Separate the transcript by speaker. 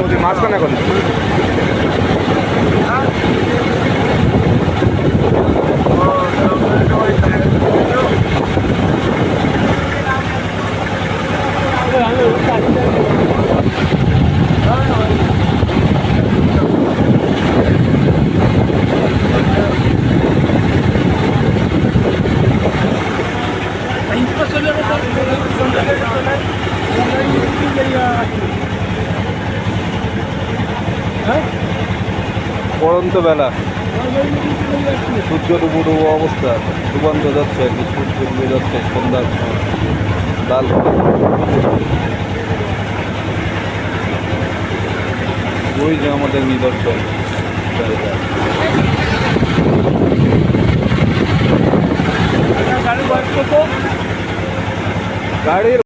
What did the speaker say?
Speaker 1: নদীর মাঝখানে এখন। পড়ন্ত বেলা, সূর্য ডুবো ডুবো অবস্থা, ডুবান্ত যাচ্ছে আর কি, সূর্য ডুবে যাচ্ছে সন্ধ্যার লাল। ওই যে আমাদের নিদর্শন জায়গা। গাড়ির